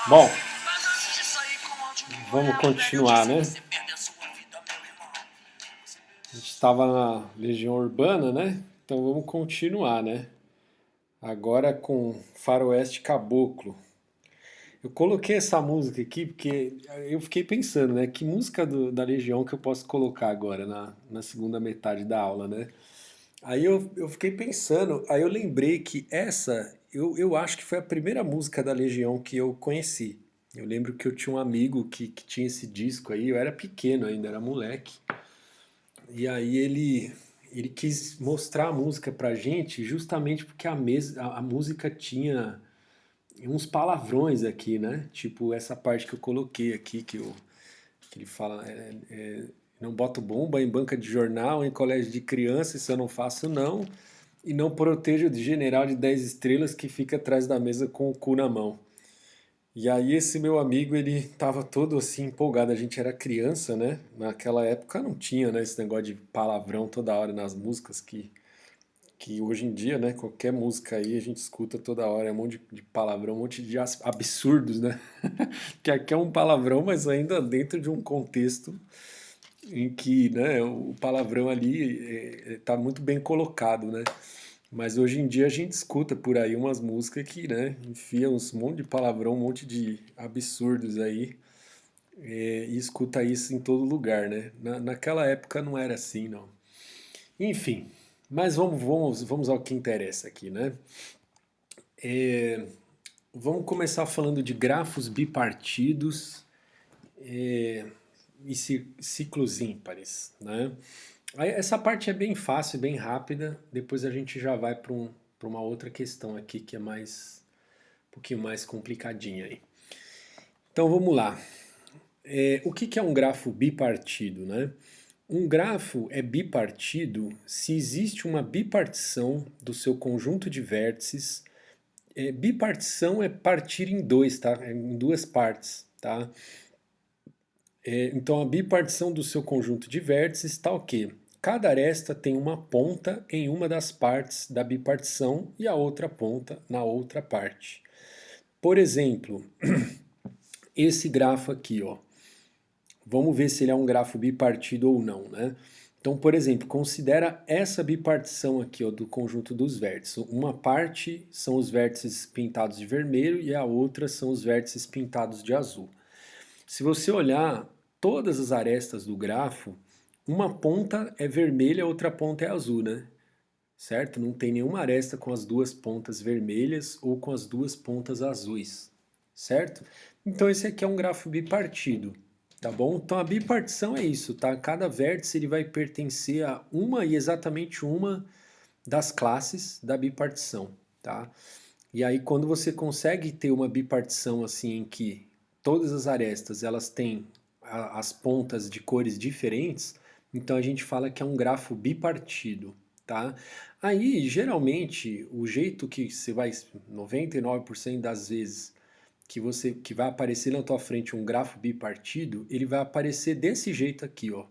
Bom, vamos continuar, né? A gente estava na Legião Urbana, né? Então vamos continuar, né? Agora com Faroeste Caboclo. Eu coloquei essa música aqui porque eu fiquei pensando, né? Que música da Legião que eu posso colocar agora na segunda metade da aula, né? Aí eu fiquei pensando, aí eu lembrei que essa, eu acho que foi a primeira música da Legião que eu conheci. Eu lembro que eu tinha um amigo que tinha esse disco aí, eu era pequeno ainda, era moleque. E aí ele quis mostrar a música pra gente justamente porque a música tinha uns palavrões aqui, né? Tipo essa parte que eu coloquei aqui, que ele fala, não boto bomba em banca de jornal, em colégio de criança, isso eu não faço não. E não protejo o general de 10 estrelas que fica atrás da mesa com o cu na mão. E aí esse meu amigo, ele tava todo assim empolgado, a gente era criança, né? Naquela época não tinha, né, esse negócio de palavrão toda hora nas músicas que hoje em dia, né, qualquer música aí a gente escuta toda hora, é um monte de palavrão, um monte de absurdos, né? Que aqui é um palavrão, mas ainda dentro de um contexto em que, né, o palavrão ali tá muito bem colocado, né? Mas hoje em dia a gente escuta por aí umas músicas que, né, enfia uns monte de palavrão, um monte de absurdos aí, e escuta isso em todo lugar, né? Naquela época não era assim, não. Enfim, mas vamos ao que interessa aqui, né? Vamos começar falando de grafos bipartidos e ciclos ímpares, né? Aí, essa parte é bem fácil, bem rápida, depois a gente já vai para uma outra questão aqui que é um pouquinho mais complicadinha aí. Então vamos lá. O que é um grafo bipartido, né? Um grafo é bipartido se existe uma bipartição do seu conjunto de vértices. Bipartição é partir em dois, tá? Em duas partes, tá? Então a bipartição do seu conjunto de vértices está o quê? Cada aresta tem uma ponta em uma das partes da bipartição e a outra ponta na outra parte. Por exemplo, esse grafo aqui, ó. Vamos ver se ele é um grafo bipartido ou não, né? Então, por exemplo, considera essa bipartição aqui ó, do conjunto dos vértices. Uma parte são os vértices pintados de vermelho e a outra são os vértices pintados de azul. Se você olhar todas as arestas do grafo, uma ponta é vermelha, a outra ponta é azul, né? Certo? Não tem nenhuma aresta com as duas pontas vermelhas ou com as duas pontas azuis, certo? Então esse aqui é um grafo bipartido, tá bom? Então a bipartição é isso, tá? Cada vértice ele vai pertencer a uma e exatamente uma das classes da bipartição, tá? E aí quando você consegue ter uma bipartição assim em que todas as arestas elas têm as pontas de cores diferentes, então a gente fala que é um grafo bipartido, tá? Aí, geralmente, o jeito que você vai 99% das vezes que vai aparecer na tua frente um grafo bipartido, ele vai aparecer desse jeito aqui, ó,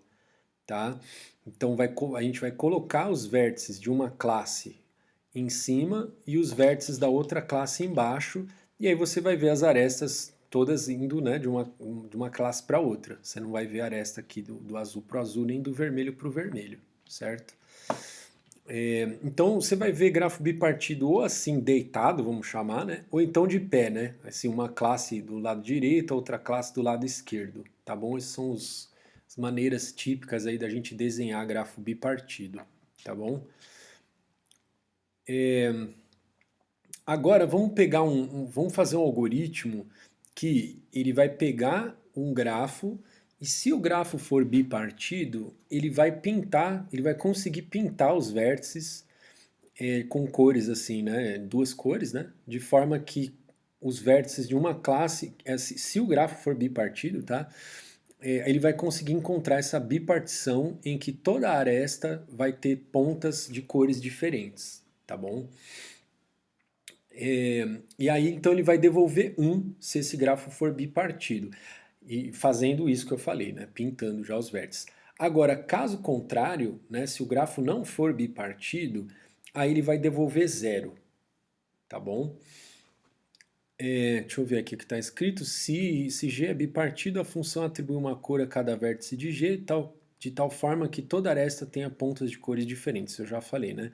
tá? Então a gente vai colocar os vértices de uma classe em cima e os vértices da outra classe embaixo, e aí você vai ver as arestas todas indo, né, de uma classe para outra. Você não vai ver a aresta aqui do azul para o azul, nem do vermelho para o vermelho, certo? Então você vai ver grafo bipartido ou assim deitado, vamos chamar, né? Ou então de pé, né? Assim, uma classe do lado direito, outra classe do lado esquerdo, tá bom? Essas são as maneiras típicas aí da gente desenhar grafo bipartido, tá bom? Agora vamos pegar vamos fazer um algoritmo que ele vai pegar um grafo e se o grafo for bipartido, ele vai pintar, ele vai conseguir pintar os vértices com cores assim, né? Duas cores, né? De forma que os vértices de uma classe, se o grafo for bipartido, tá? Ele vai conseguir encontrar essa bipartição em que toda a aresta vai ter pontas de cores diferentes, tá bom? E aí então ele vai devolver um se esse grafo for bipartido. E fazendo isso que eu falei, né? Pintando já os vértices. Agora, caso contrário, né? Se o grafo não for bipartido, aí ele vai devolver zero, tá bom? Deixa eu ver aqui o que está escrito. Se G é bipartido, a função atribui uma cor a cada vértice de G, de tal forma que toda aresta tenha pontas de cores diferentes. Eu já falei, né?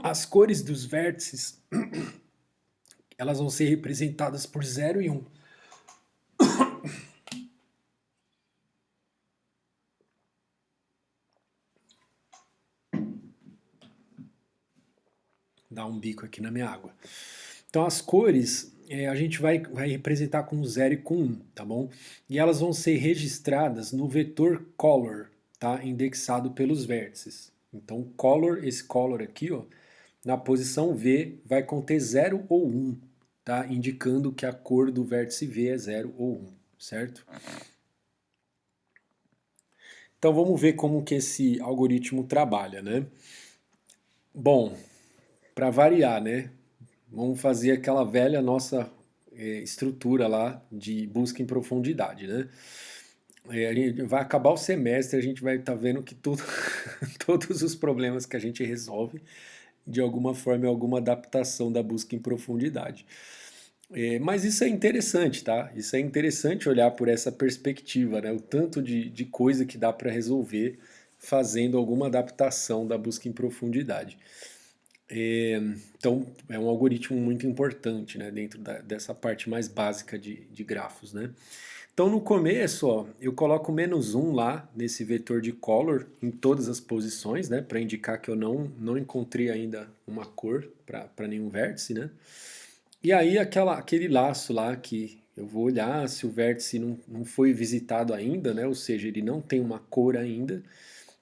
As cores dos vértices, elas vão ser representadas por 0 e 1. Dá um bico aqui na minha água. Então as cores a gente vai representar com 0 e com 1, tá bom? E elas vão ser registradas no vetor color, tá? Indexado pelos vértices. Então color, esse color aqui, ó, na posição V vai conter 0 ou 1, tá? Indicando que a cor do vértice V é 0 ou 1, certo? Então vamos ver como que esse algoritmo trabalha, né? Bom, para variar, né? Vamos fazer aquela velha nossa estrutura lá de busca em profundidade, né? A gente vai acabar o semestre, a gente vai estar vendo que tudo, todos os problemas que a gente resolve, de alguma forma, é alguma adaptação da busca em profundidade. Mas isso é interessante, tá? Isso é interessante olhar por essa perspectiva, né? O tanto de coisa que dá para resolver fazendo alguma adaptação da busca em profundidade. Então, é um algoritmo muito importante, né, dentro dessa parte mais básica de grafos, né? Então, no começo, ó, eu coloco -1 lá nesse vetor de color em todas as posições, né, para indicar que eu não encontrei ainda uma cor para nenhum vértice, né? E aí aquele laço lá que eu vou olhar se o vértice não foi visitado ainda, né, ou seja, ele não tem uma cor ainda,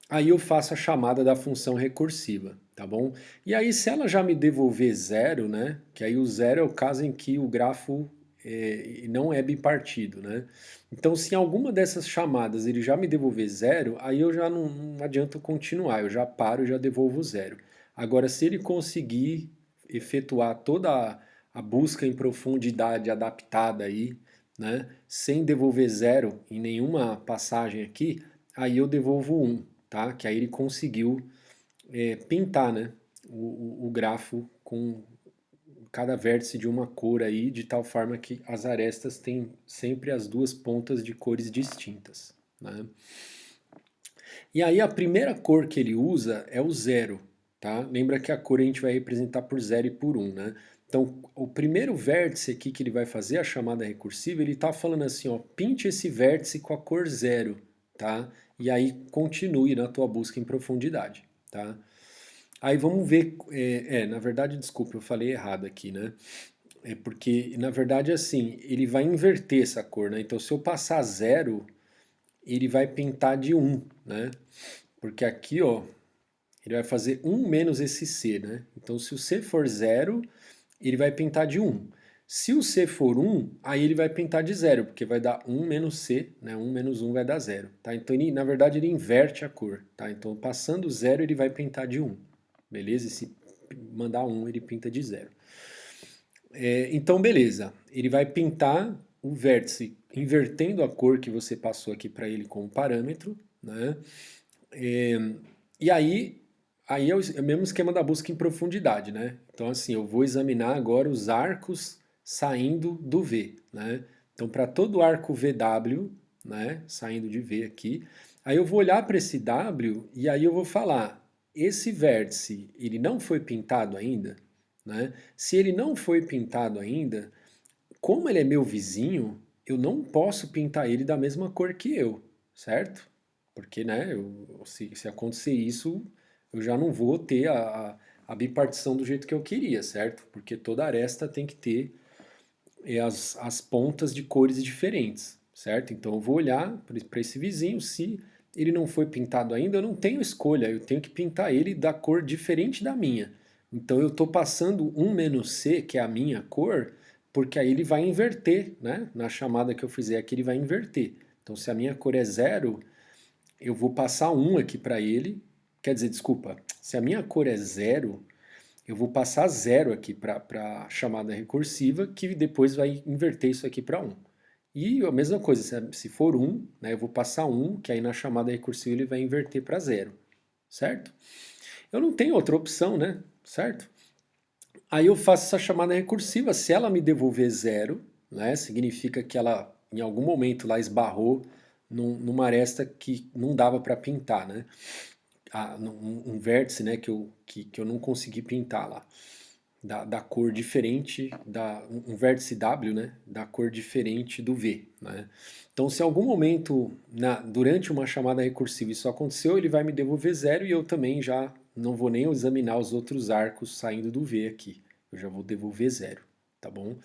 aí eu faço a chamada da função recursiva, tá bom? E aí se ela já me devolver 0, né, que aí o 0 é o caso em que o grafo não é bipartido, né? Então se em alguma dessas chamadas ele já me devolver 0, aí eu já não adianta continuar, eu já paro e já devolvo 0. Agora se ele conseguir efetuar toda a busca em profundidade adaptada aí, né, sem devolver 0 em nenhuma passagem aqui, aí eu devolvo 1, tá? Que aí ele conseguiu pintar, né, o grafo com cada vértice de uma cor aí, de tal forma que as arestas têm sempre as duas pontas de cores distintas, né? E aí a primeira cor que ele usa é o 0, tá? Lembra que a cor a gente vai representar por 0 e por 1, né? Então, o primeiro vértice aqui que ele vai fazer, a chamada recursiva, ele está falando assim, ó, pinte esse vértice com a cor 0, tá? E aí continue na tua busca em profundidade, tá? Aí vamos ver, na verdade, desculpa, eu falei errado aqui, né? É porque, na verdade, assim, ele vai inverter essa cor, né? Então, se eu passar 0, ele vai pintar de 1, né? Porque aqui, ó, ele vai fazer 1 menos esse C, né? Então, se o C for 0, ele vai pintar de 1. Se o C for 1, aí ele vai pintar de 0, porque vai dar 1 menos C, né? 1 menos 1 vai dar 0, tá? Então, ele, na verdade, ele inverte a cor, tá? Então, passando 0, ele vai pintar de 1, beleza? E se mandar 1, ele pinta de 0. Então, beleza. Ele vai pintar o vértice invertendo a cor que você passou aqui para ele como parâmetro, né? E aí é o mesmo esquema da busca em profundidade, né? Então, assim, eu vou examinar agora os arcos saindo do V, né? Então, para todo arco VW, né, saindo de V aqui, aí eu vou olhar para esse W e aí eu vou falar, esse vértice, ele não foi pintado ainda, né? Se ele não foi pintado ainda, como ele é meu vizinho, eu não posso pintar ele da mesma cor que eu, certo? Porque, né, se acontecer isso, eu já não vou ter a bipartição do jeito que eu queria, certo? Porque toda aresta tem que ter as pontas de cores diferentes, certo? Então eu vou olhar para esse vizinho, se ele não foi pintado ainda, eu não tenho escolha, eu tenho que pintar ele da cor diferente da minha. Então eu estou passando 1 menos C, que é a minha cor, porque aí ele vai inverter, né? Na chamada que eu fizer aqui, ele vai inverter. Então se a minha cor é 0, eu vou passar 1 aqui para ele. Quer dizer, desculpa, se a minha cor é 0, eu vou passar 0 aqui para a chamada recursiva, que depois vai inverter isso aqui para 1. E a mesma coisa, se for 1, né, eu vou passar 1, que aí na chamada recursiva ele vai inverter para 0, certo? Eu não tenho outra opção, né? Certo? Aí eu faço essa chamada recursiva, se ela me devolver zero, né, significa que ela em algum momento lá esbarrou numa aresta que não dava para pintar, né? Um vértice, né, que eu não consegui pintar lá, da cor diferente, um vértice W, né, da cor diferente do V, né? Então, se em algum momento, durante uma chamada recursiva isso aconteceu, ele vai me devolver zero e eu também já não vou nem examinar os outros arcos saindo do V aqui. Eu já vou devolver zero, tá bom?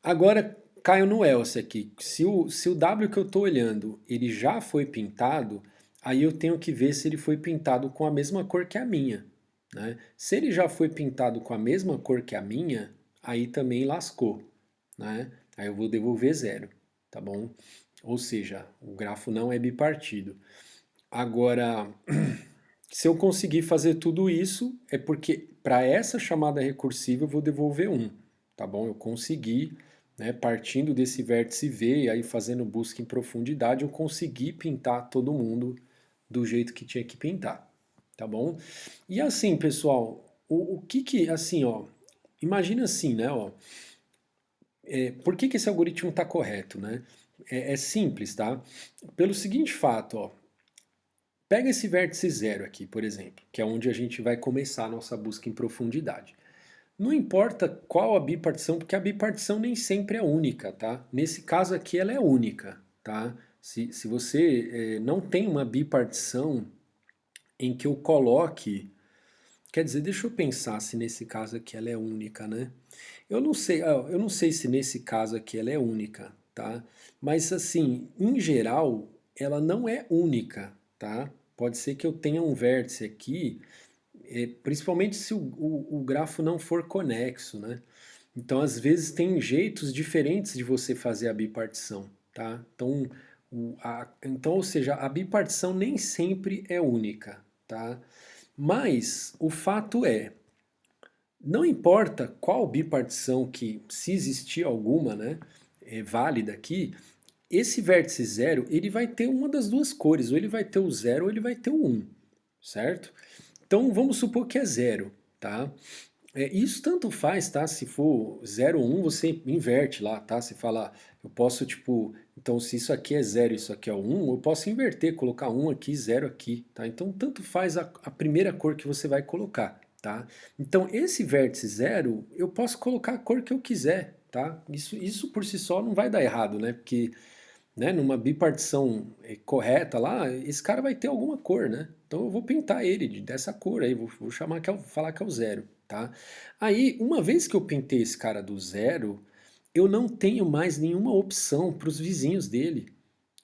Agora, caio no else aqui. Se o W que eu estou olhando, ele já foi pintado, aí eu tenho que ver se ele foi pintado com a mesma cor que a minha, né? Se ele já foi pintado com a mesma cor que a minha, aí também lascou, né? Aí eu vou devolver zero, tá bom? Ou seja, o grafo não é bipartido. Agora, se eu conseguir fazer tudo isso, é porque para essa chamada recursiva eu vou devolver um, tá bom? Eu consegui, né, partindo desse vértice V e aí fazendo busca em profundidade, eu consegui pintar todo mundo do jeito que tinha que pintar, tá bom? E assim, pessoal, o que assim, ó, imagina assim, né, ó, por que esse algoritmo está correto, né? É simples, tá? Pelo seguinte fato, ó, pega esse vértice zero aqui, por exemplo, que é onde a gente vai começar a nossa busca em profundidade. Não importa qual a bipartição, porque a bipartição nem sempre é única, tá? Nesse caso aqui ela é única, tá? Se você não tem uma bipartição em que eu coloque... Quer dizer, deixa eu pensar se nesse caso aqui ela é única, né? Eu não sei se nesse caso aqui ela é única, tá? Mas assim, em geral, ela não é única, tá? Pode ser que eu tenha um vértice aqui, principalmente se o grafo não for conexo, né? Então, às vezes, tem jeitos diferentes de você fazer a bipartição, tá? Então, ou seja, a bipartição nem sempre é única, tá? Mas o fato é, não importa qual bipartição que, se existir alguma, né, é válida aqui, esse vértice zero, ele vai ter uma das duas cores, ou ele vai ter o zero ou ele vai ter o 1, certo? Então vamos supor que é zero, tá? Isso tanto faz, tá? Se for 0 ou 1, você inverte lá, tá? Você fala, eu posso, tipo, então se isso aqui é 0 e isso aqui é 1, eu posso inverter, colocar 1 aqui, 0 aqui, tá? Então tanto faz a primeira cor que você vai colocar, tá? Então esse vértice 0, eu posso colocar a cor que eu quiser, tá? Isso por si só não vai dar errado, né? Porque, né, numa bipartição correta lá, esse cara vai ter alguma cor, né? Então eu vou pintar ele dessa cor aí, vou chamar que falar que é o 0, tá? Aí, uma vez que eu pintei esse cara do 0, eu não tenho mais nenhuma opção para os vizinhos dele.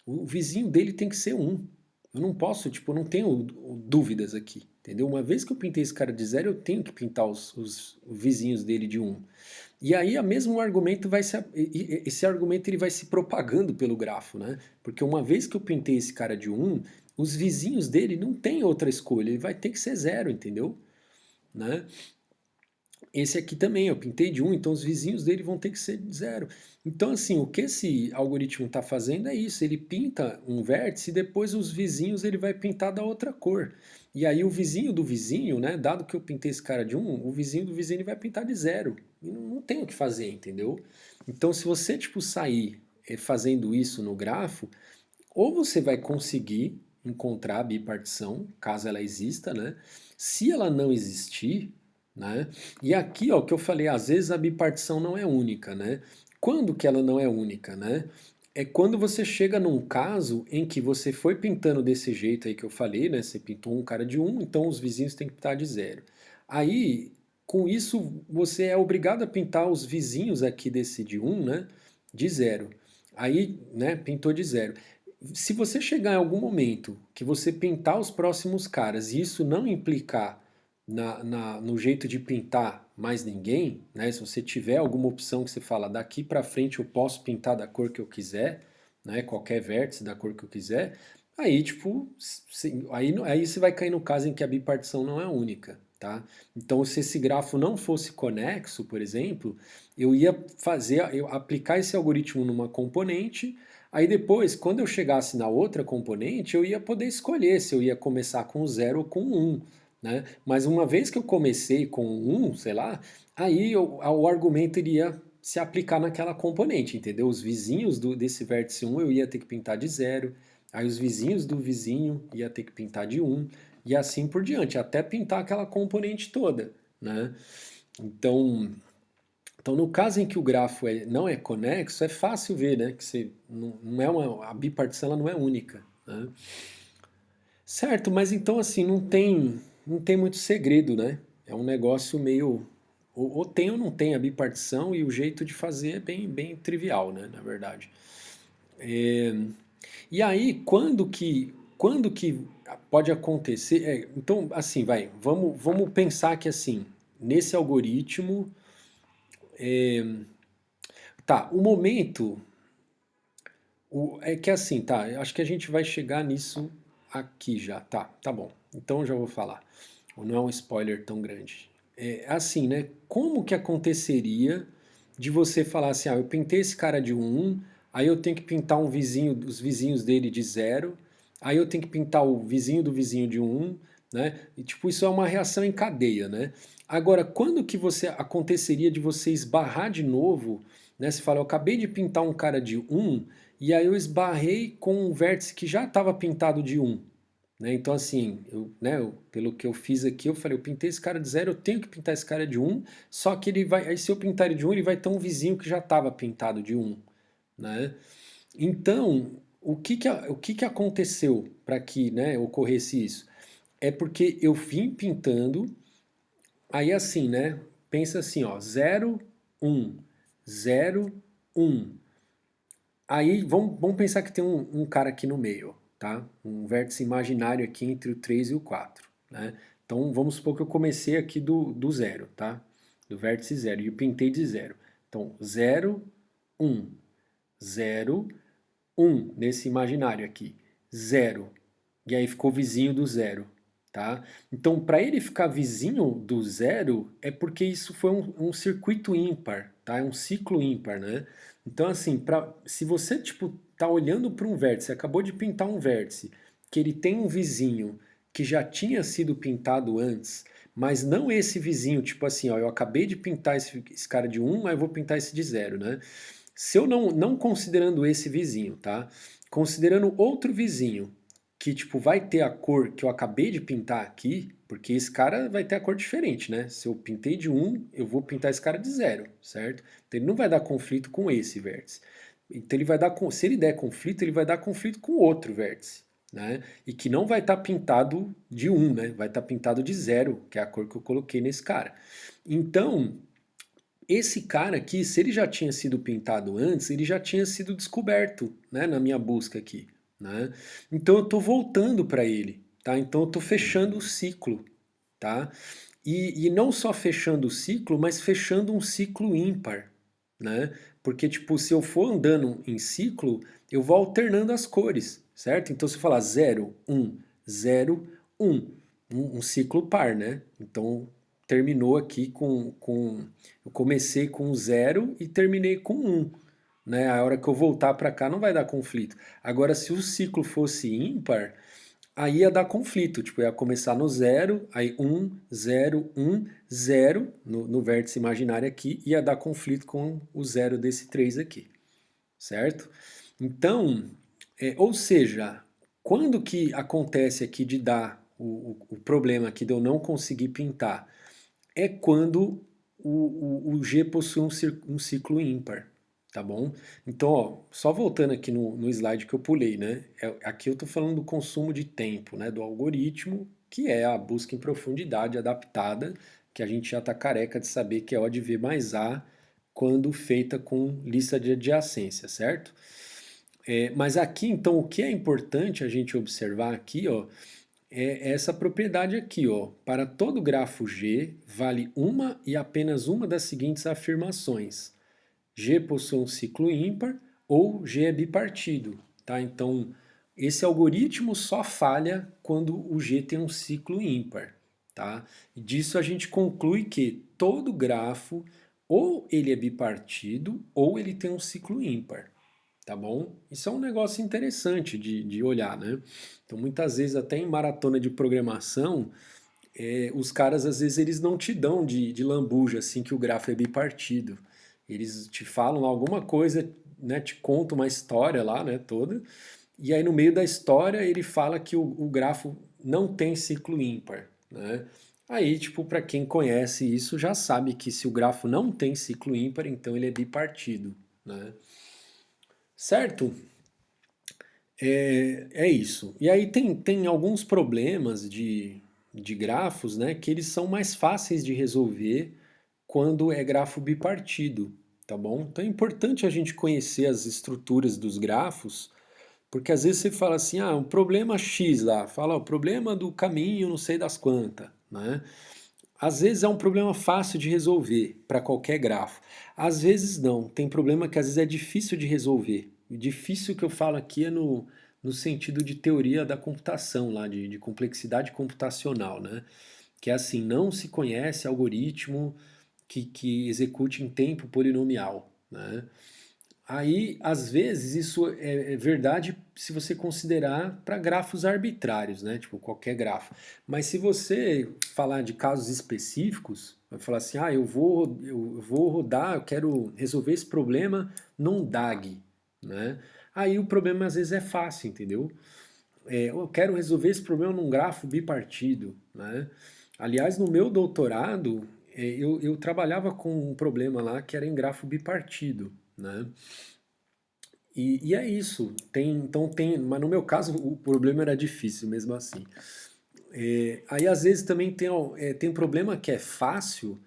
O vizinho dele tem que ser 1. Eu não posso, tipo, eu não tenho dúvidas aqui, entendeu? Uma vez que eu pintei esse cara de 0, eu tenho que pintar os vizinhos dele de 1. E aí, o mesmo argumento esse argumento ele vai se propagando pelo grafo, né? Porque uma vez que eu pintei esse cara de 1, os vizinhos dele não tem outra escolha, ele vai ter que ser 0, entendeu? Né? Esse aqui também, eu pintei de 1, então os vizinhos dele vão ter que ser de 0. Então, assim, o que esse algoritmo está fazendo é isso, ele pinta um vértice e depois os vizinhos ele vai pintar da outra cor. E aí o vizinho do vizinho, né, dado que eu pintei esse cara de 1, o vizinho do vizinho ele vai pintar de 0. E não tem o que fazer, entendeu? Então, se você, tipo, sair fazendo isso no grafo, ou você vai conseguir encontrar a bipartição, caso ela exista, né? Se ela não existir, né? E aqui, ó, o que eu falei, às vezes a bipartição não é única, né? Quando que ela não é única, né? É quando você chega num caso em que você foi pintando desse jeito aí que eu falei, né? Você pintou um cara de 1, então os vizinhos têm que pintar de 0. Aí, com isso, você é obrigado a pintar os vizinhos aqui desse de 1, né? De 0. Aí, né, pintou de 0. Se você chegar em algum momento que você pintar os próximos caras e isso não implicar no jeito de pintar mais ninguém, né? Se você tiver alguma opção que você fala, daqui para frente eu posso pintar da cor que eu quiser, né? Qualquer vértice da cor que eu quiser, aí tipo, aí você vai cair no caso em que a bipartição não é única, tá? Então se esse grafo não fosse conexo, por exemplo, eu aplicar esse algoritmo numa componente. Aí depois, quando eu chegasse na outra componente, eu ia poder escolher se eu ia começar com 0 ou com 1, né? Mas uma vez que eu comecei com um, sei lá, aí o argumento iria se aplicar naquela componente, entendeu? Os vizinhos desse vértice 1 eu ia ter que pintar de zero, aí os vizinhos do vizinho ia ter que pintar de um, e assim por diante, até pintar aquela componente toda, né? Então, no caso em que o grafo não é conexo, é fácil ver, né? Que você, não é a bipartição ela não é única, né? Certo, mas então assim, não tem muito segredo, né? É um negócio meio. Ou tem ou não tem a bipartição e o jeito de fazer é bem trivial, né? Na verdade. E aí, quando que pode acontecer? Então, assim, vamos pensar que assim, nesse algoritmo, tá, o momento, é que assim, tá, eu acho que a gente vai chegar nisso aqui já, tá bom. Então eu já vou falar. Não é um spoiler tão grande. É assim, né? Como que aconteceria de você falar assim, eu pintei esse cara de um, aí eu tenho que pintar um vizinho, os vizinhos dele de zero, aí eu tenho que pintar o vizinho do vizinho de um, né? E tipo, isso é uma reação em cadeia, né? Agora, quando que você aconteceria de você esbarrar de novo, né? Você fala, eu acabei de pintar um cara de um, e aí eu esbarrei com um vértice que já estava pintado de um, né? Então, assim, pelo que eu fiz aqui, eu falei, eu pintei esse cara de zero, eu tenho que pintar esse cara de um, só que ele vai, aí se eu pintar ele de um, ele vai ter um vizinho que já estava pintado de um, né? Então, o que que aconteceu para que, né, ocorresse isso? É porque eu vim pintando, aí assim, né? Pensa assim, ó, zero, um, zero, um. Aí vamos pensar que tem um cara aqui no meio, tá? Um vértice imaginário aqui entre o 3 e o 4, né? Então vamos supor que eu comecei aqui do zero, tá? Do vértice zero e eu pintei de zero. Então 0, 1, 0, 1 nesse imaginário aqui, 0. E aí ficou vizinho do zero, tá? Então, para ele ficar vizinho do zero, é porque isso foi um circuito ímpar, tá? É um ciclo ímpar, né? Então, assim, se você, tipo, tá olhando para um vértice, acabou de pintar um vértice, que ele tem um vizinho que já tinha sido pintado antes, mas não esse vizinho, tipo assim, ó, eu acabei de pintar esse cara de um, aí eu vou pintar esse de zero, né? Se eu não considerando esse vizinho, tá? Considerando outro vizinho que tipo vai ter a cor que eu acabei de pintar aqui, porque esse cara vai ter a cor diferente, né? Se eu pintei de um, eu vou pintar esse cara de zero, certo? Então ele não vai dar conflito com esse vértice. Então ele vai dar, se ele der conflito, ele vai dar conflito com outro vértice, né? E que não vai estar pintado de um, né? Vai estar pintado de zero, que é a cor que eu coloquei nesse cara. Então esse cara aqui, se ele já tinha sido pintado antes, ele já tinha sido descoberto, né, na minha busca aqui, né? Então eu estou voltando para ele, tá? Então eu estou fechando o ciclo, tá? E não só fechando o ciclo, mas fechando um ciclo ímpar, né? Porque, tipo, se eu for andando em ciclo, eu vou alternando as cores, certo? Então, se eu falar 0, 1, 0, 1, um ciclo par, né? Então, terminou aqui eu comecei com 0 e terminei com 1, né? A hora que eu voltar para cá não vai dar conflito. Agora, se o ciclo fosse ímpar, aí ia dar conflito, tipo, ia começar no zero, aí 1, 0, 1, 0 no vértice imaginário aqui, ia dar conflito com o zero desse 3 aqui, certo? Então, ou seja, quando que acontece aqui de dar o problema aqui de eu não conseguir pintar? É quando o G possui um ciclo ímpar, tá bom? Então, ó, só voltando aqui no slide que eu pulei, né? Aqui eu estou falando do consumo de tempo, né? Do algoritmo, que é a busca em profundidade adaptada, que a gente já está careca de saber que é O de V mais A quando feita com lista de adjacência, certo? Mas aqui, então, o que é importante a gente observar aqui, ó, é essa propriedade aqui, ó. Para todo grafo G, vale uma e apenas uma das seguintes afirmações. G possui um ciclo ímpar ou G é bipartido, tá? Então, esse algoritmo só falha quando o G tem um ciclo ímpar, tá? E disso a gente conclui que todo grafo ou ele é bipartido ou ele tem um ciclo ímpar, tá bom? Isso é um negócio interessante de olhar, né? Então, muitas vezes, até em maratona de programação, os caras às vezes eles não te dão de lambuja assim que o grafo é bipartido. Eles te falam alguma coisa, né, te contam uma história lá, né, toda, e aí no meio da história ele fala que o grafo não tem ciclo ímpar, né? Aí, tipo, para quem conhece isso já sabe que se o grafo não tem ciclo ímpar, então ele é bipartido, né? Certo? É isso. E aí tem alguns problemas de grafos, né, que eles são mais fáceis de resolver quando é grafo bipartido, tá bom? Então é importante a gente conhecer as estruturas dos grafos, porque às vezes você fala assim, ah, um problema X lá, fala o problema do caminho não sei das quantas, né? Às vezes é um problema fácil de resolver para qualquer grafo. Às vezes não. Tem problema que às vezes é difícil de resolver. E difícil que eu falo aqui é no sentido de teoria da computação, lá, de complexidade computacional, né? Que é assim, não se conhece algoritmo que execute em tempo polinomial, né? Aí, às vezes, isso é verdade se você considerar para grafos arbitrários, né? Tipo, qualquer grafo. Mas se você falar de casos específicos, vai falar assim, ah, eu vou rodar, eu quero resolver esse problema num DAG, né? Aí o problema às vezes é fácil, entendeu? Eu quero resolver esse problema num grafo bipartido, né? Aliás, no meu doutorado, eu trabalhava com um problema lá que era em grafo bipartido, né? E é isso. Então tem, mas no meu caso o problema era difícil mesmo assim. Aí às vezes também tem problema que é fácil,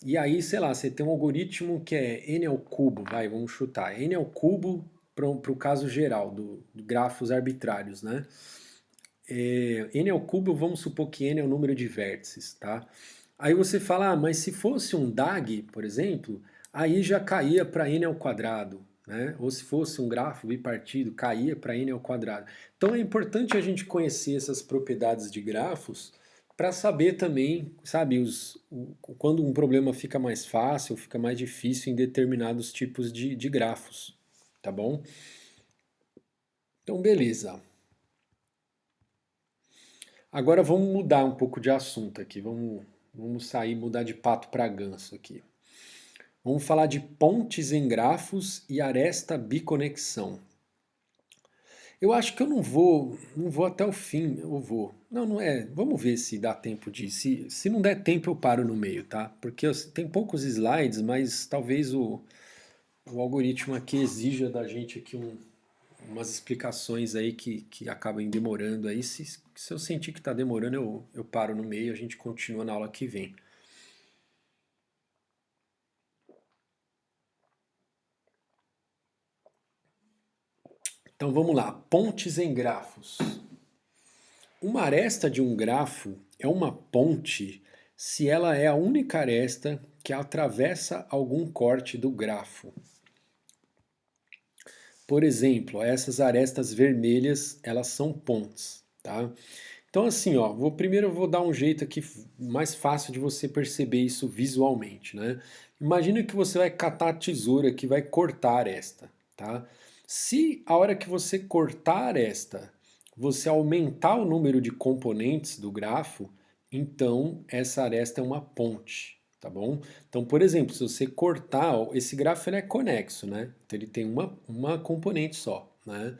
e aí, sei lá, você tem um algoritmo que é n ao cubo, vai, vamos chutar, n ao cubo para o caso geral, do grafos arbitrários, né? N ao cubo, vamos supor que n é o número de vértices, tá? Aí você fala, ah, mas se fosse um DAG, por exemplo, aí já caía para n ao quadrado, né? Ou se fosse um grafo bipartido, caía para n ao quadrado. Então é importante a gente conhecer essas propriedades de grafos para saber também, sabe, quando um problema fica mais fácil, fica mais difícil em determinados tipos de grafos, tá bom? Então, beleza. Agora vamos mudar um pouco de assunto aqui. Vamos sair, mudar de pato para ganso aqui. Vamos falar de pontes em grafos e aresta biconexão. Eu acho que eu não vou até o fim, eu vou. Não, não é. Vamos ver se dá tempo de. Se não der tempo, eu paro no meio, tá? Porque tem poucos slides, mas talvez o algoritmo aqui exija da gente aqui umas explicações aí que acabem demorando aí. Se eu sentir que está demorando, eu paro no meio e a gente continua na aula que vem. Então vamos lá, pontes em grafos. Uma aresta de um grafo é uma ponte se ela é a única aresta que atravessa algum corte do grafo. Por exemplo, essas arestas vermelhas, elas são pontes, tá? Então assim, ó, primeiro eu vou dar um jeito aqui mais fácil de você perceber isso visualmente, né? Imagina que você vai catar a tesoura que vai cortar a aresta, tá? Se a hora que você cortar a aresta, você aumentar o número de componentes do grafo, então essa aresta é uma ponte, tá bom? Então, por exemplo, se você cortar, ó, esse grafo ele é conexo, né? Então ele tem uma componente só, né?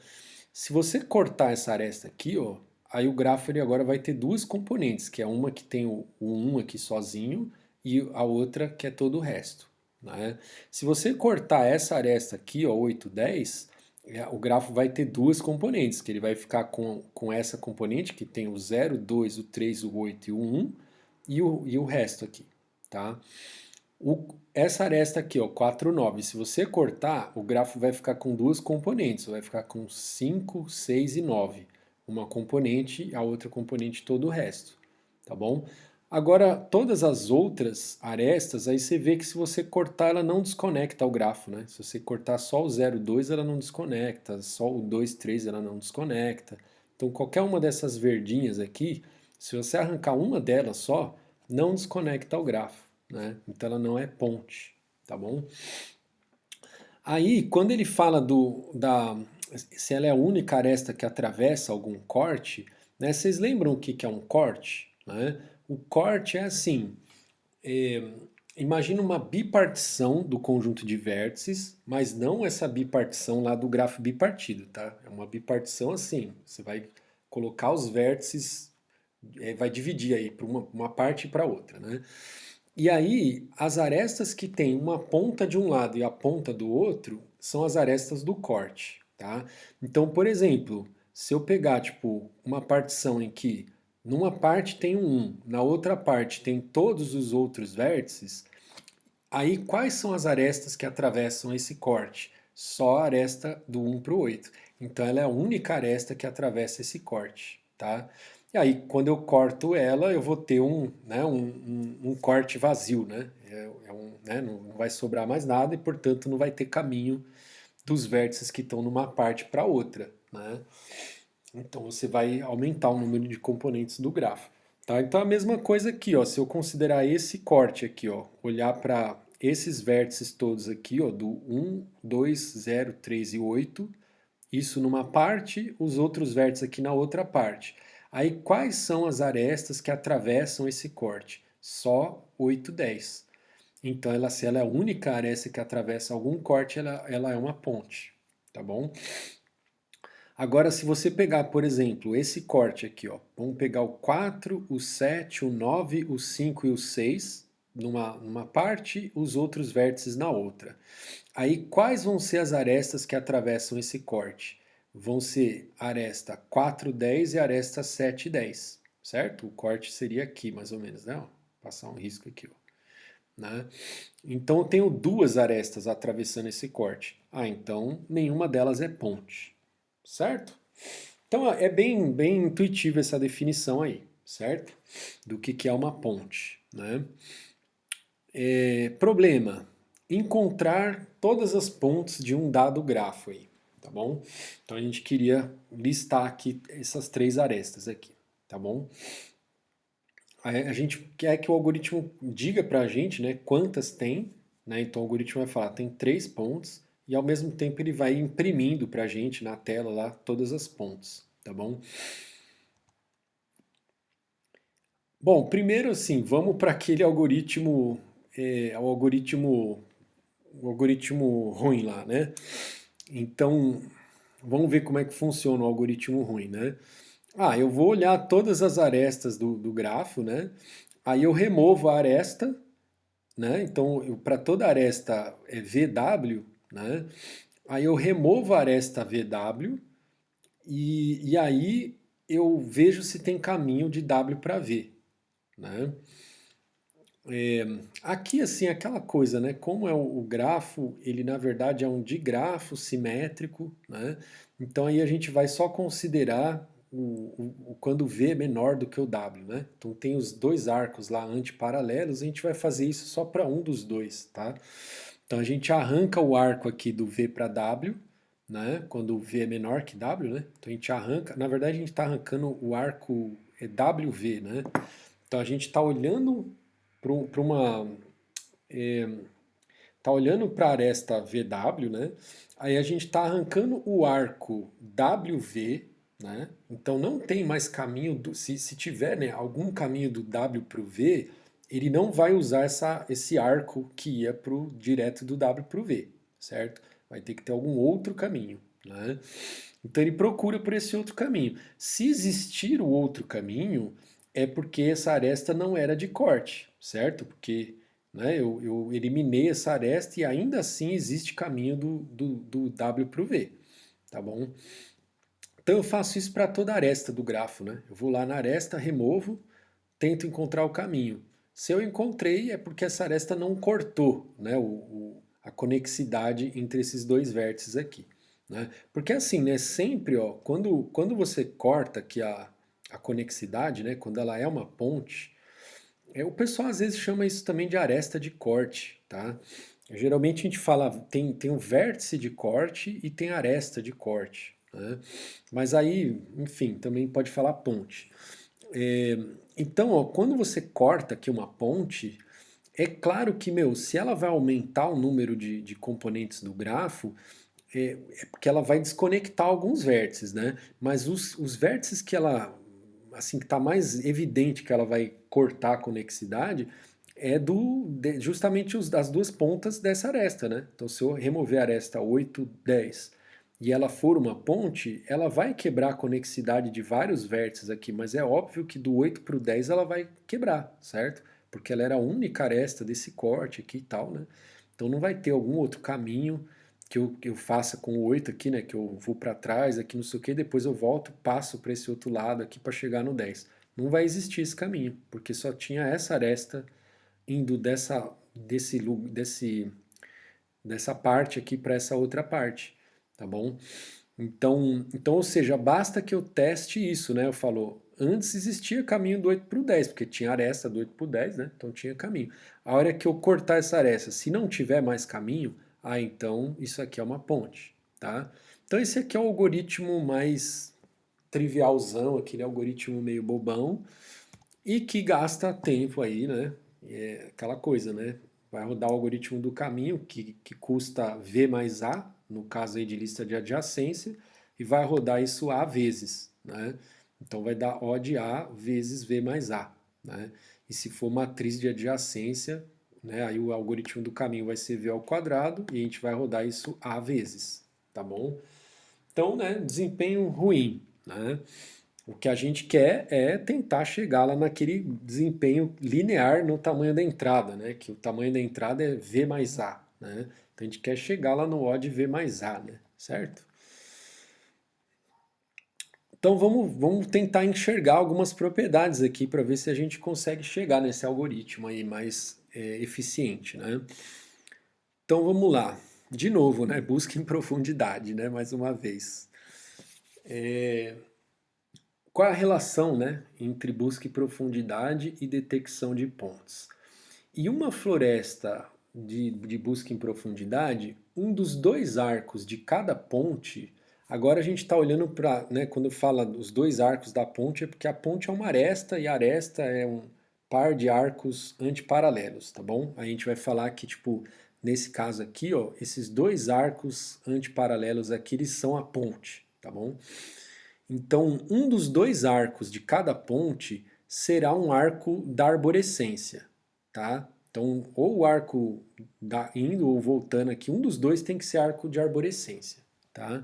Se você cortar essa aresta aqui, ó, aí o grafo ele agora vai ter duas componentes, que é uma que tem o 1 aqui sozinho e a outra que é todo o resto, né? Se você cortar essa aresta aqui, ó, 8, 10, o grafo vai ter duas componentes, que ele vai ficar com essa componente, que tem o 0, 2, o 3, o 8 e o 1, e o resto aqui, tá? Essa aresta aqui, ó, 4, 9, se você cortar, o grafo vai ficar com duas componentes, vai ficar com 5, 6 e 9. Uma componente e a outra componente todo o resto, tá bom? Agora, todas as outras arestas, aí você vê que se você cortar, ela não desconecta o grafo, né? Se você cortar só o 0, 2, ela não desconecta, só o 2, 3, ela não desconecta. Então, qualquer uma dessas verdinhas aqui, se você arrancar uma delas só, não desconecta o grafo, né? Então, ela não é ponte, tá bom? Aí, quando ele fala se ela é a única aresta que atravessa algum corte, né? Vocês lembram o que é um corte, né? O corte é assim, é, imagina uma bipartição do conjunto de vértices, mas não essa bipartição lá do grafo bipartido, tá? É uma bipartição assim, você vai colocar os vértices, vai dividir aí para uma parte e para outra, né? E aí, as arestas que tem uma ponta de um lado e a ponta do outro são as arestas do corte, tá? Então, por exemplo, se eu pegar tipo uma partição em que numa parte tem um 1, na outra parte tem todos os outros vértices, aí quais são as arestas que atravessam esse corte? Só a aresta do 1 para o 8. Então ela é a única aresta que atravessa esse corte, tá? E aí quando eu corto ela, eu vou ter um corte vazio, né? Né? Não vai sobrar mais nada e portanto não vai ter caminho dos vértices que estão numa parte para outra, né? Então você vai aumentar o número de componentes do grafo. Tá? Então a mesma coisa aqui, ó, se eu considerar esse corte aqui, ó, olhar para esses vértices todos aqui, ó, do 1, 2, 0, 3 e 8, isso numa parte, os outros vértices aqui na outra parte. Aí quais são as arestas que atravessam esse corte? Só 8, 10. Então se ela é a única aresta que atravessa algum corte, ela é uma ponte, tá bom? Agora, se você pegar, por exemplo, esse corte aqui, ó, vamos pegar o 4, o 7, o 9, o 5 e o 6 numa parte, os outros vértices na outra. Aí, quais vão ser as arestas que atravessam esse corte? Vão ser a aresta 4, 10 e a aresta 7, 10, certo? O corte seria aqui, mais ou menos, né? Ó, passar um risco aqui, ó, né? Então, eu tenho duas arestas atravessando esse corte. Ah, então nenhuma delas é ponte, certo? Então é bem intuitiva essa definição aí, certo? Do que é uma ponte, né? Problema: encontrar todas as pontes de um dado grafo aí, tá bom? Então a gente queria listar aqui essas três arestas aqui, tá bom? A gente quer que o algoritmo diga para a gente, né, quantas tem, né? Então o algoritmo vai falar, tem três pontes, e ao mesmo tempo ele vai imprimindo para a gente na tela lá todas as pontes, tá bom? Bom, primeiro assim, vamos para aquele algoritmo, o algoritmo ruim lá, né? Então, vamos ver como é que funciona o algoritmo ruim, né? Ah, eu vou olhar todas as arestas do grafo, né? Aí eu removo a aresta, né? Então, para toda aresta é VW, né? Aí eu removo a aresta VW e aí eu vejo se tem caminho de W para V, né? Aqui, assim, aquela coisa, né? Como é o grafo, ele na verdade é um digrafo simétrico, né? Então aí a gente vai só considerar quando V é menor do que o W, né? Então tem os dois arcos lá antiparalelos, a gente vai fazer isso só para um dos dois, tá? Então a gente arranca o arco aqui do V para W, né? Quando o V é menor que W, né? Então a gente arranca, na verdade a gente está arrancando o arco WV, né? Então a gente está olhando para uma tá olhando para a aresta VW, né? Aí a gente está arrancando o arco WV, né? Então não tem mais caminho se tiver, né, algum caminho do W para o V, ele não vai usar esse arco que ia direto do W para o V, certo? Vai ter que ter algum outro caminho, né? Então ele procura por esse outro caminho. Se existir o outro caminho, é porque essa aresta não era de corte, certo? Porque, né, eu eliminei essa aresta e ainda assim existe caminho do W para o V, tá bom? Então eu faço isso para toda aresta do grafo, né? Eu vou lá na aresta, removo, tento encontrar o caminho. Se eu encontrei, é porque essa aresta não cortou, né, a conexidade entre esses dois vértices aqui, né? Porque assim, né, sempre, ó, quando você corta aqui a conexidade, né, quando ela é uma ponte, o pessoal às vezes chama isso também de aresta de corte, tá? Geralmente a gente fala, tem um vértice de corte e tem aresta de corte, né? Mas aí, enfim, também pode falar ponte. É, então, ó, quando você corta aqui uma ponte, é claro que, meu, se ela vai aumentar o número de componentes do grafo, é porque ela vai desconectar alguns vértices, né? Mas os vértices que ela assim, que está mais evidente que ela vai cortar a conexidade é justamente as duas pontas dessa aresta, né? Então, se eu remover a aresta 8, 10 e ela for uma ponte, ela vai quebrar a conexidade de vários vértices aqui, mas é óbvio que do 8 para o 10 ela vai quebrar, certo? Porque ela era a única aresta desse corte aqui e tal, né? Então não vai ter algum outro caminho que eu faça com o 8 aqui, né? Que eu vou para trás aqui, não sei o que, depois eu volto, passo para esse outro lado aqui para chegar no 10. Não vai existir esse caminho, porque só tinha essa aresta indo dessa parte aqui para essa outra parte, tá bom? Então, ou seja, basta que eu teste isso, né? Eu falo, antes existia caminho do 8 para o 10, porque tinha aresta do 8 para o 10, né? Então tinha caminho. A hora que eu cortar essa aresta, se não tiver mais caminho, então isso aqui é uma ponte, tá? Então esse aqui é o algoritmo mais trivialzão, aquele algoritmo meio bobão, e que gasta tempo aí, né? É aquela coisa, né? Vai rodar o algoritmo do caminho, que custa V mais A, no caso aí de lista de adjacência, e vai rodar isso A vezes, né? Então vai dar O de A vezes V mais A, né? E se for matriz de adjacência, né? Aí o algoritmo do caminho vai ser V ao quadrado e a gente vai rodar isso A vezes, tá bom? Então, né? Desempenho ruim, né? O que a gente quer é tentar chegar lá naquele desempenho linear no tamanho da entrada, né? Que o tamanho da entrada é V mais A, né? Então a gente quer chegar lá no O de V mais A, né? Certo? Então vamos tentar enxergar algumas propriedades aqui para ver se a gente consegue chegar nesse algoritmo aí mais eficiente, né? Então vamos lá. De novo, né? Busca em profundidade, né? Mais uma vez. Qual é a relação, né, entre busca em profundidade e detecção de pontes? E uma floresta de busca em profundidade, um dos dois arcos de cada ponte, agora a gente está olhando para, né, quando fala os dois arcos da ponte, é porque a ponte é uma aresta e a aresta é um par de arcos antiparalelos, tá bom? A gente vai falar que, tipo, nesse caso aqui, ó, esses dois arcos antiparalelos aqui, eles são a ponte, tá bom? Então, um dos dois arcos de cada ponte será um arco da arborescência, tá? Então, ou o arco indo ou voltando aqui, um dos dois tem que ser arco de arborescência, tá?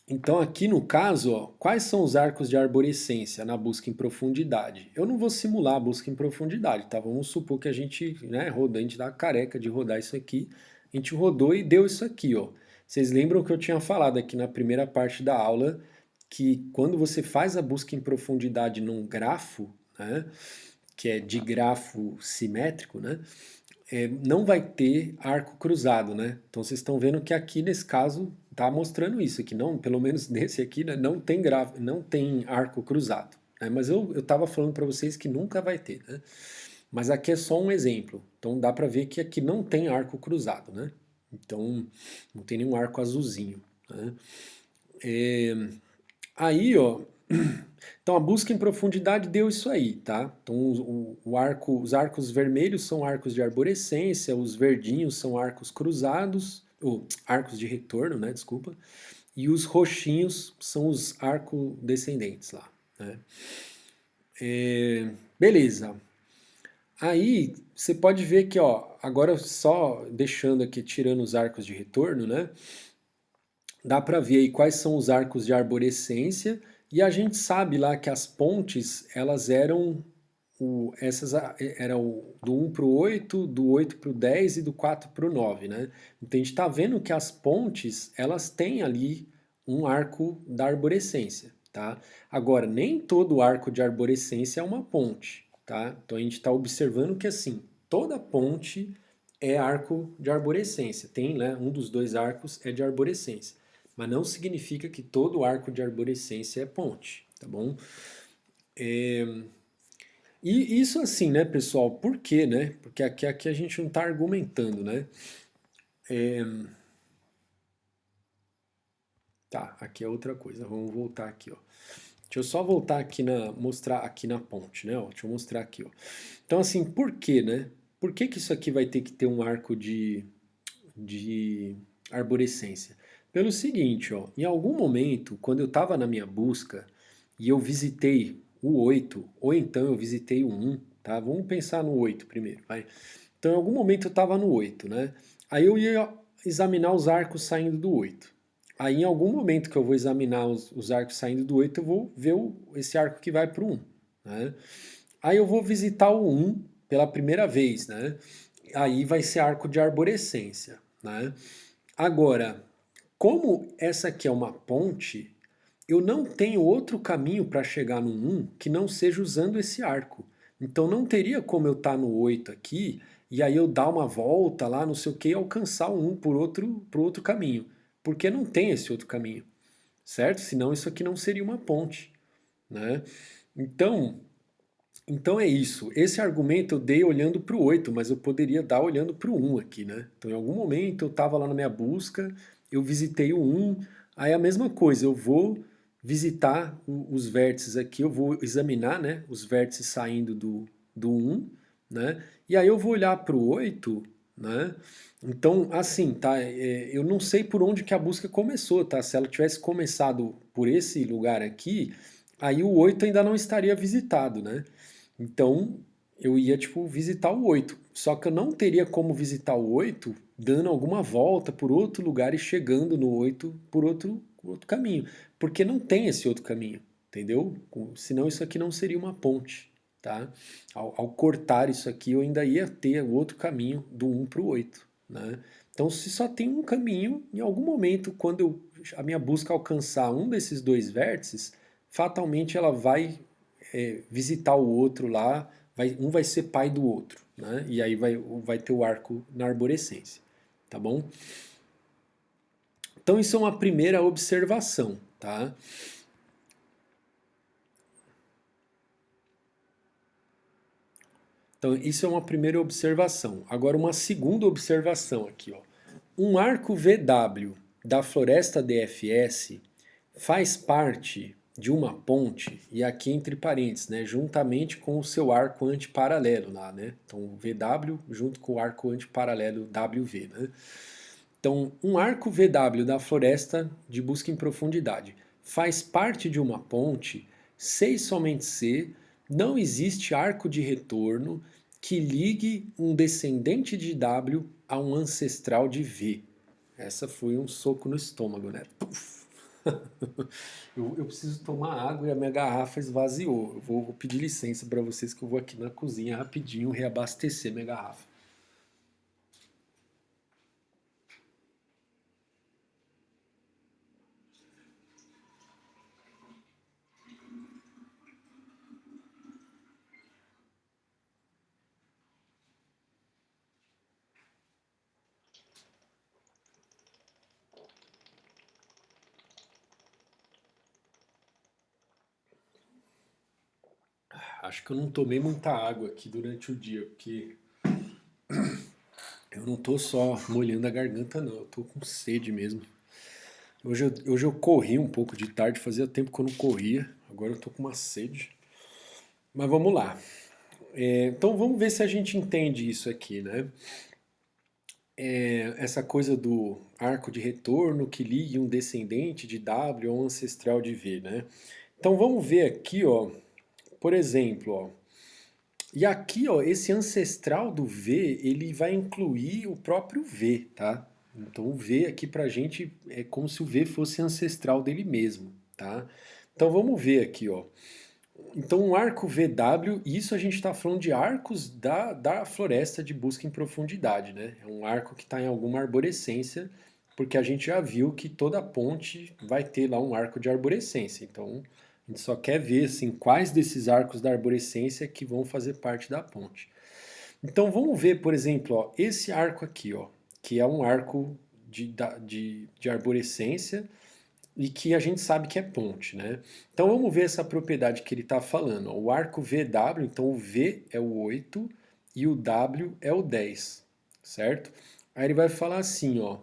Então, aqui no caso, ó, quais são os arcos de arborescência na busca em profundidade? Eu não vou simular a busca em profundidade, tá? Vamos supor que a gente, né, rodou, a gente dá careca de rodar isso aqui. A gente rodou e deu isso aqui, ó. Vocês lembram que eu tinha falado aqui na primeira parte da aula que quando você faz a busca em profundidade num grafo, né, que é de grafo simétrico, né, não vai ter arco cruzado, né? Então vocês estão vendo que aqui nesse caso está mostrando isso, que não, pelo menos nesse aqui, né, não tem arco cruzado. Né? Mas eu estava falando para vocês que nunca vai ter, né? Mas aqui é só um exemplo. Então dá para ver que aqui não tem arco cruzado, né? Então não tem nenhum arco azulzinho. Né? Aí, ó, então a busca em profundidade deu isso aí, tá? Então os arcos vermelhos são arcos de arborescência, os verdinhos são arcos cruzados, ou arcos de retorno, né? Desculpa. E os roxinhos são os arcos descendentes lá, né? Beleza. Aí você pode ver que, ó, agora só deixando aqui, tirando os arcos de retorno, né? Dá para ver aí quais são os arcos de arborescência e a gente sabe lá que as pontes elas eram do 1 para o 8, do 8 para o 10 e do 4 para o 9, né? Então a gente está vendo que as pontes elas têm ali um arco da arborescência, tá? Agora, nem todo arco de arborescência é uma ponte, tá? Então a gente está observando que assim, toda ponte é arco de arborescência, tem, né? Um dos dois arcos é de arborescência mas não significa que todo arco de arborescência é ponte, tá bom? E isso assim, né, pessoal? Por quê, né? Porque aqui a gente não está argumentando, né? Tá, aqui é outra coisa. Vamos voltar aqui, ó. Deixa eu só voltar aqui mostrar aqui na ponte, né? Ó, deixa eu mostrar aqui, ó. Então, assim, por quê, né? Por que que isso aqui vai ter que ter um arco de arborescência? Pelo seguinte, ó, em algum momento, quando eu estava na minha busca, e eu visitei o 8, ou então eu visitei o 1, tá? Vamos pensar no 8 primeiro, vai. Então, em algum momento eu estava no 8, né? Aí eu ia examinar os arcos saindo do 8. Aí, em algum momento que eu vou examinar os arcos saindo do 8, eu vou ver esse arco que vai para o 1, né? Aí eu vou visitar o 1 pela primeira vez, né? Aí vai ser arco de arborescência, né? Agora, como essa aqui é uma ponte, eu não tenho outro caminho para chegar no 1 que não seja usando esse arco. Então não teria como eu estar no 8 aqui e aí eu dar uma volta lá, não sei o que, e alcançar o 1 por outro caminho. Porque não tem esse outro caminho, certo? Senão isso aqui não seria uma ponte, né? Então, então é isso. Esse argumento eu dei olhando para o 8, mas eu poderia dar olhando para o 1 aqui, né? Então em algum momento eu estava lá na minha busca, eu visitei o 1, aí a mesma coisa, eu vou visitar os vértices aqui, eu vou examinar, né, os vértices saindo do 1, né? E aí eu vou olhar para o 8, né? Então, assim, tá? Eu não sei por onde que a busca começou, tá? Se ela tivesse começado por esse lugar aqui, aí o 8 ainda não estaria visitado, né? Então, eu ia, tipo, visitar o 8. Só que eu não teria como visitar o 8 dando alguma volta por outro lugar e chegando no 8 por outro caminho. Porque não tem esse outro caminho, entendeu? Senão isso aqui não seria uma ponte, tá? Ao cortar isso aqui, eu ainda ia ter o outro caminho do 1 para o 8, né? Então, se só tem um caminho, em algum momento, quando a minha busca alcançar um desses dois vértices, fatalmente ela vai visitar o outro lá, um vai ser pai do outro, né? E aí vai ter o arco na arborescência, tá bom? Então isso é uma primeira observação, tá? Então isso é uma primeira observação. Agora uma segunda observação aqui, ó. Um arco VW da floresta DFS faz parte de uma ponte, e aqui entre parênteses, né, juntamente com o seu arco antiparalelo lá, né? Então, o VW junto com o arco antiparalelo WV, né? Então, um arco VW da floresta de busca em profundidade faz parte de uma ponte, se e somente se não existe arco de retorno que ligue um descendente de W a um ancestral de V. Essa foi um soco no estômago, né? Puf. Eu preciso tomar água e a minha garrafa esvaziou. Eu vou pedir licença para vocês que eu vou aqui na cozinha rapidinho reabastecer minha garrafa. Acho que eu não tomei muita água aqui durante o dia, porque eu não tô só molhando a garganta, não. Eu tô com sede mesmo. Hoje eu corri um pouco de tarde, fazia tempo que eu não corria. Agora eu tô com uma sede. Mas vamos lá. Então vamos ver se a gente entende isso aqui, né? Essa coisa do arco de retorno que ligue um descendente de W a um ancestral de V, né? Então vamos ver aqui, ó, por exemplo, ó, e aqui, ó, esse ancestral do V, ele vai incluir o próprio V, tá? Então o V aqui pra gente é como se o V fosse ancestral dele mesmo, tá? Então vamos ver aqui, ó. Então um arco VW, e isso a gente está falando de arcos da floresta de busca em profundidade, né? É um arco que está em alguma arborescência, porque a gente já viu que toda ponte vai ter lá um arco de arborescência. Então a gente só quer ver assim, quais desses arcos da arborescência que vão fazer parte da ponte. Então vamos ver, por exemplo, ó, esse arco aqui, ó, que é um arco de arborescência e que a gente sabe que é ponte, né? Então vamos ver essa propriedade que ele está falando. Ó. O arco VW, então o V é o 8 e o W é o 10, certo? Aí ele vai falar assim, ó,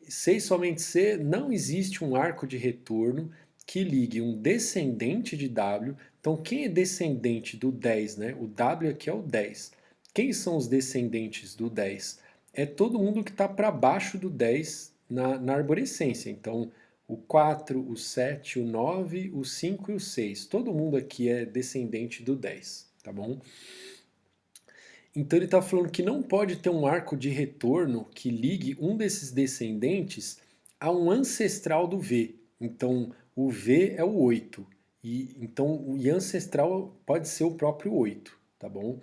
se e somente se não existe um arco de retorno que ligue um descendente de W. Então quem é descendente do 10, né? O W aqui é o 10. Quem são os descendentes do 10? É todo mundo que está para baixo do 10 na arborescência. Então o 4, o 7, o 9, o 5 e o 6. Todo mundo aqui é descendente do 10, tá bom? Então ele está falando que não pode ter um arco de retorno que ligue um desses descendentes a um ancestral do V. Então o V é o 8. Então o ancestral pode ser o próprio 8, tá bom?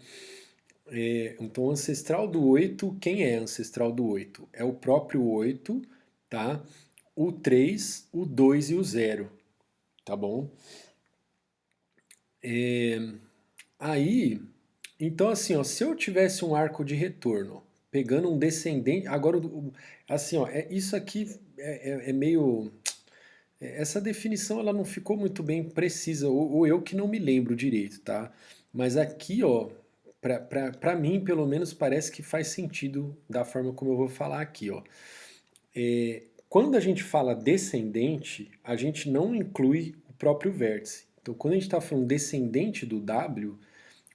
Então ancestral do 8, quem é ancestral do 8? É o próprio 8, tá? O 3, o 2 e o 0, tá bom? Aí, então assim, ó, se eu tivesse um arco de retorno, pegando um descendente, agora, assim, ó, isso aqui é meio, essa definição ela não ficou muito bem precisa, ou eu que não me lembro direito, tá? Mas aqui, ó, pra mim, pelo menos, parece que faz sentido da forma como eu vou falar aqui, ó. Quando a gente fala descendente, a gente não inclui o próprio vértice. Então, quando a gente está falando descendente do W,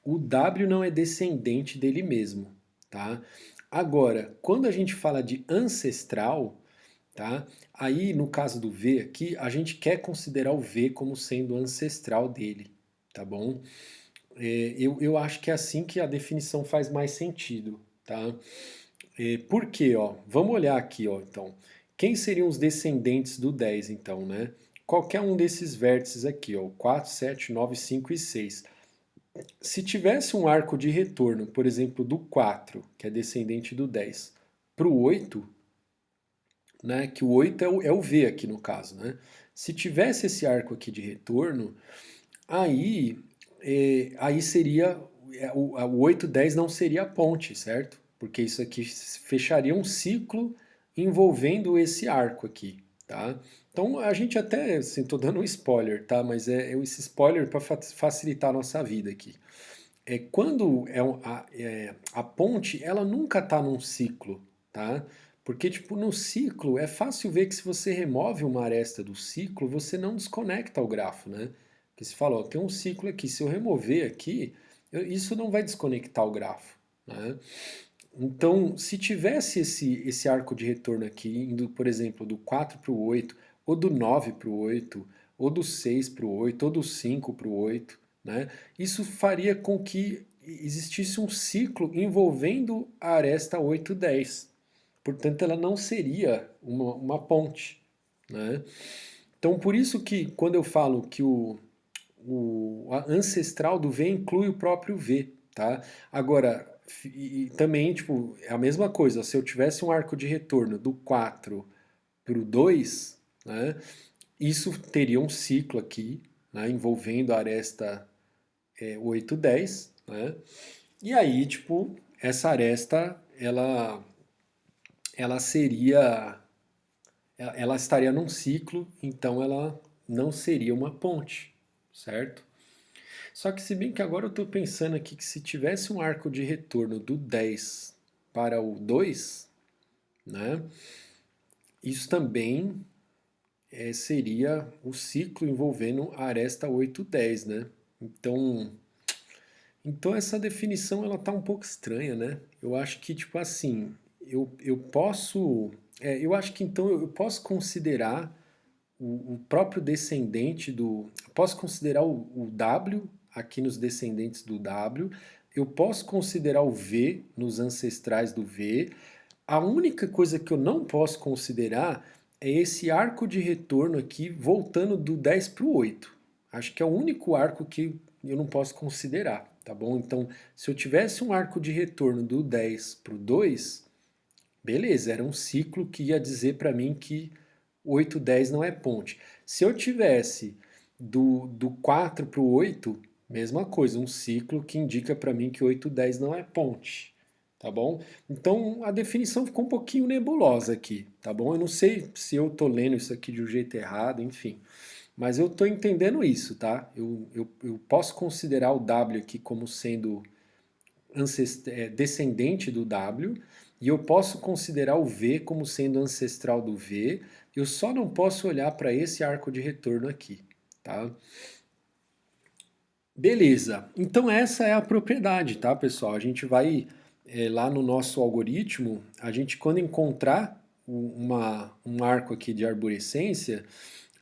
o W não é descendente dele mesmo, tá? Agora, quando a gente fala de ancestral, tá? Aí, no caso do V aqui, a gente quer considerar o V como sendo ancestral dele, tá bom? Eu acho que é assim que a definição faz mais sentido, tá? Por quê, ó? Vamos olhar aqui, ó, então. Quem seriam os descendentes do 10, então, né? Qualquer um desses vértices aqui, ó, 4, 7, 9, 5 e 6. Se tivesse um arco de retorno, por exemplo, do 4, que é descendente do 10, para o 8, né, que o 8 é o V aqui no caso, né? Se tivesse esse arco aqui de retorno, aí, aí seria, o 8, 10 não seria a ponte, certo? Porque isso aqui fecharia um ciclo envolvendo esse arco aqui, tá? Então a gente até, assim, tô dando um spoiler, tá? Mas é esse spoiler para facilitar a nossa vida aqui. Quando a ponte, ela nunca está num ciclo, tá? Porque, tipo, no ciclo é fácil ver que se você remove uma aresta do ciclo, você não desconecta o grafo, né? Porque você fala, ó, tem um ciclo aqui, se eu remover aqui, isso não vai desconectar o grafo, né? Então, se tivesse esse arco de retorno aqui, indo, por exemplo, do 4 para o 8, ou do 9 para o 8, ou do 6 para o 8, ou do 5 para o 8, né? Isso faria com que existisse um ciclo envolvendo a aresta 8 e 10. Portanto, ela não seria uma ponte, né? Então, por isso que quando eu falo que a ancestral do V inclui o próprio V, tá? Agora, e também, tipo, é a mesma coisa, se eu tivesse um arco de retorno do 4 para o 2, né, isso teria um ciclo aqui, né, envolvendo a aresta 8, 10, né, e aí, tipo, essa aresta, ela seria, ela estaria num ciclo, então ela não seria uma ponte, certo? Só que se bem que agora eu estou pensando aqui que se tivesse um arco de retorno do 10 para o 2, né, isso também seria o ciclo envolvendo a aresta 8, 10, né? Então, então essa definição ela tá um pouco estranha, né? Eu acho que tipo assim, eu posso, eu acho que então eu posso considerar o próprio descendente do. Eu posso considerar o W aqui nos descendentes do W, eu posso considerar o V nos ancestrais do V. A única coisa que eu não posso considerar é esse arco de retorno aqui voltando do 10 para o 8. Acho que é o único arco que eu não posso considerar, tá bom? Então, se eu tivesse um arco de retorno do 10 para o 2, beleza, era um ciclo que ia dizer para mim que 8, 10 não é ponte. Se eu tivesse do 4 para o 8, mesma coisa, um ciclo que indica para mim que 8, 10 não é ponte. Tá bom? Então a definição ficou um pouquinho nebulosa aqui, tá bom? Eu não sei se eu tô lendo isso aqui de um jeito errado, enfim. Mas eu tô entendendo isso, tá? Eu posso considerar o W aqui como sendo descendente do W, e eu posso considerar o V como sendo ancestral do V, eu só não posso olhar para esse arco de retorno aqui, tá? Beleza, então essa é a propriedade, tá, pessoal? A gente vai lá no nosso algoritmo, a gente quando encontrar um arco aqui de arborescência,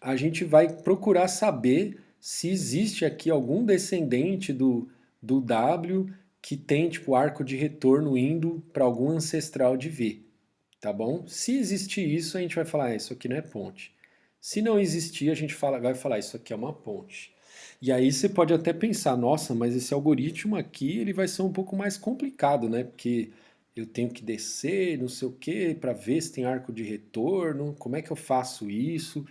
a gente vai procurar saber se existe aqui algum descendente do W que tem tipo arco de retorno indo para algum ancestral de V, tá bom? Se existir isso, a gente vai falar, isso aqui não é ponte. Se não existir, a gente vai falar, isso aqui é uma ponte. E aí você pode até pensar, nossa, mas esse algoritmo aqui ele vai ser um pouco mais complicado, né? Porque eu tenho que descer, não sei o quê, para ver se tem arco de retorno, como é que eu faço isso?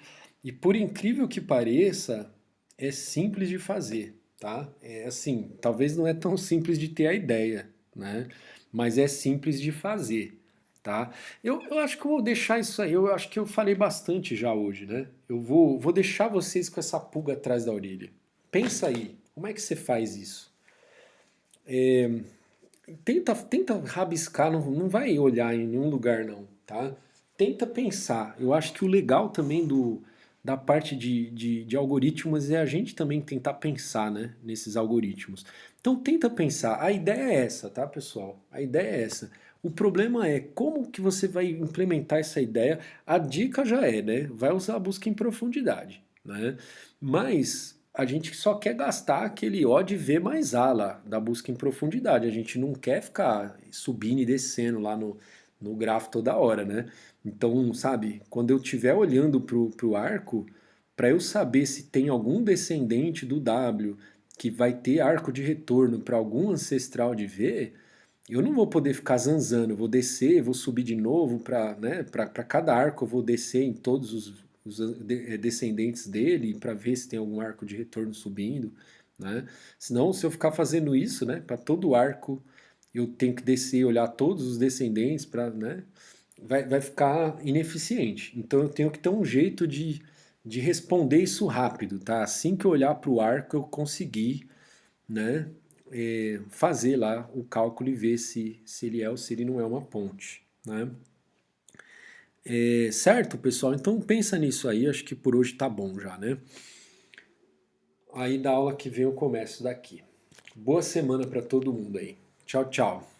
E por incrível que pareça, é simples de fazer, tá? É assim, talvez não é tão simples de ter a ideia, né? Mas é simples de fazer, tá? Eu acho que eu vou deixar isso aí, eu acho que eu falei bastante já hoje, né? Eu vou deixar vocês com essa pulga atrás da orelha. Pensa aí, como é que você faz isso? Tenta rabiscar, não vai olhar em nenhum lugar não, tá? Tenta pensar. Eu acho que o legal também da parte de algoritmos é a gente também tentar pensar, né, nesses algoritmos. Então tenta pensar. A ideia é essa, tá, pessoal? A ideia é essa. O problema é como que você vai implementar essa ideia. A dica já é, né? Vai usar a busca em profundidade, né? Mas a gente só quer gastar aquele O de V mais A lá, da busca em profundidade. A gente não quer ficar subindo e descendo lá no grafo toda hora, né? Então, sabe, quando eu estiver olhando pro arco, para eu saber se tem algum descendente do W que vai ter arco de retorno para algum ancestral de V, eu não vou poder ficar zanzando, eu vou descer, vou subir de novo para, né, para cada arco eu vou descer em todos os descendentes dele para ver se tem algum arco de retorno subindo, né? Senão, se eu ficar fazendo isso, né, para todo arco eu tenho que descer e olhar todos os descendentes para, né, vai ficar ineficiente. Então eu tenho que ter um jeito de responder isso rápido, tá? Assim que eu olhar para o arco eu conseguir, né, fazer lá o cálculo e ver se ele é ou se ele não é uma ponte, né? Certo, pessoal? Então pensa nisso aí, acho que por hoje tá bom já, né? Aí da aula que vem eu começo daqui. Boa semana para todo mundo aí. Tchau, tchau.